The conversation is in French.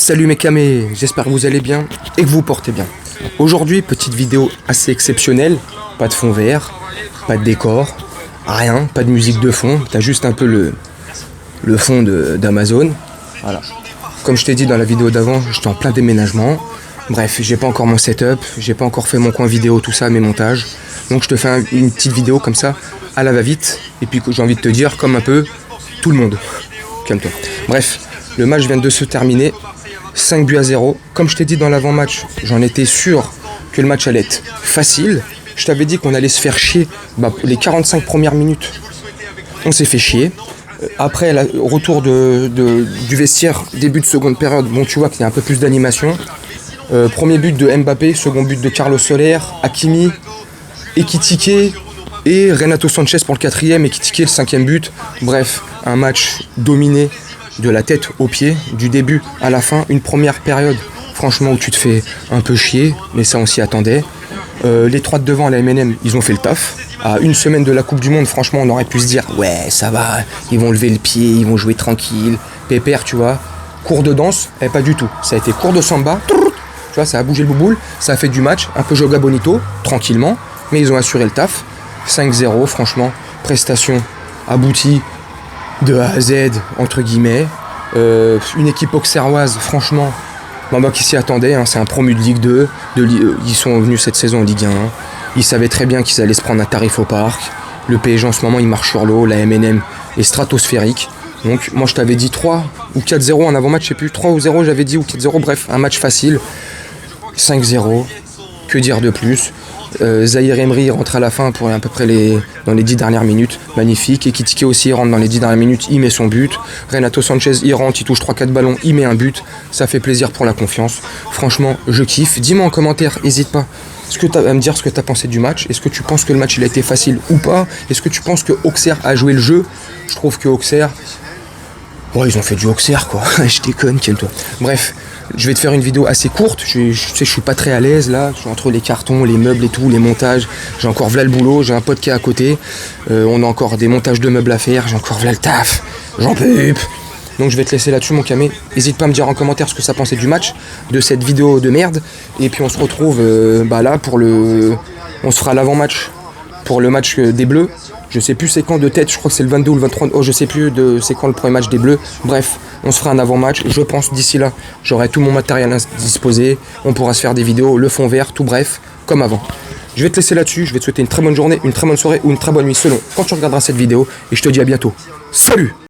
Salut mes camés, j'espère que vous allez bien et que vous vous portez bien. Aujourd'hui, petite vidéo assez exceptionnelle, pas de fond vert, pas de décor, rien, pas de musique de fond, t'as juste un peu le fond d'Amazon. Voilà. Comme je t'ai dit dans la vidéo d'avant, j'étais en plein déménagement. Bref, j'ai pas encore mon setup, j'ai pas encore fait mon coin vidéo, tout ça, mes montages. Donc je te fais une petite vidéo comme ça, à la va-vite. Et puis j'ai envie de te dire, comme un peu tout le monde. Calme-toi. Bref, le match vient de se terminer. 5-0. Comme je t'ai dit dans l'avant-match, j'en étais sûr que le match allait être facile. Je t'avais dit qu'on allait se faire chier les 45 premières minutes. On s'est fait chier. Après, retour du vestiaire, début de seconde période, bon, tu vois qu'il y a un peu plus d'animation. Premier but de Mbappé, second but de Carlos Soler, Hakimi, Ekitike et Renato Sanchez pour le quatrième, Ekitike le cinquième but. Bref, un match dominé de la tête aux pieds, du début à la fin. Une première période, franchement, où tu te fais un peu chier, mais ça on s'y attendait. Les trois de devant, la MNM, ils ont fait le taf. À une semaine de la Coupe du Monde, franchement, on aurait pu se dire ouais, ça va, ils vont lever le pied, ils vont jouer tranquille, pépère, tu vois. Cours de danse, pas du tout. Ça a été cours de samba, tu vois, ça a bougé le bouboule, ça a fait du match, un peu joga bonito, tranquillement, mais ils ont assuré le taf. 5-0, franchement, prestation aboutie de A à Z, entre guillemets. Une équipe auxerroise, franchement, qui s'y attendait, hein, c'est un promu de Ligue 2, ils sont venus cette saison en Ligue 1, ils savaient très bien qu'ils allaient se prendre un tarif au parc. Le PSG en ce moment il marche sur l'eau, la MNM est stratosphérique. Donc moi je t'avais dit 3 ou 4-0 en avant-match, je sais plus, 3 ou 0 j'avais dit, ou 4-0, bref, un match facile. 5-0, que dire de plus. Zahir Emery rentre à la fin pour à peu près dans les 10 dernières minutes, magnifique. Ekitike aussi rentre dans les 10 dernières minutes, il met son but. Renato Sanchez il rentre, il touche 3-4 ballons, il met un but. Ça fait plaisir pour la confiance. Franchement, je kiffe. Dis-moi en commentaire, n'hésite pas. Est-ce que tu vas me dire ce que tu as pensé du match? Est-ce que tu penses que le match il a été facile ou pas? Est-ce que tu penses que Auxerre a joué le jeu? Je trouve que Auxerre... Bon, ils ont fait du Auxerre, quoi. Je déconne, calme-toi. Bref, je vais te faire une vidéo assez courte. Je sais, je suis pas très à l'aise, là. Je suis entre les cartons, les meubles et tout, les montages. J'ai encore v'là le boulot, j'ai un pote qui est à côté. On a encore des montages de meubles à faire. J'ai encore v'là le taf. J'en peux. Donc je vais te laisser là-dessus, mon camé. N'hésite pas à me dire en commentaire ce que ça pensait du match, de cette vidéo de merde. Et puis on se retrouve là pour on se fera l'avant-match pour le match des Bleus. Je sais plus c'est quand de tête, je crois que c'est le 22 ou le 23, je sais plus c'est quand le premier match des Bleus. Bref, on se fera un avant-match, je pense d'ici là, j'aurai tout mon matériel disposé, on pourra se faire des vidéos, le fond vert, tout bref, comme avant. Je vais te laisser là-dessus, je vais te souhaiter une très bonne journée, une très bonne soirée ou une très bonne nuit selon quand tu regarderas cette vidéo et je te dis à bientôt. Salut!